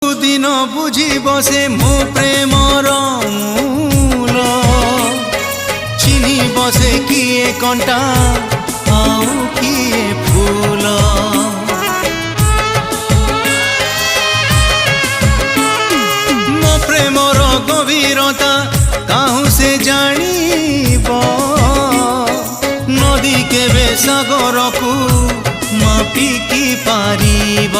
दिन बुझिब से मो प्रेमर मूल चिन्हिब से किए कंटा आउ किए फूल मो प्रेमर गभीरता काहू से जानिब नदी केबे सागर को मापिकी पारिब।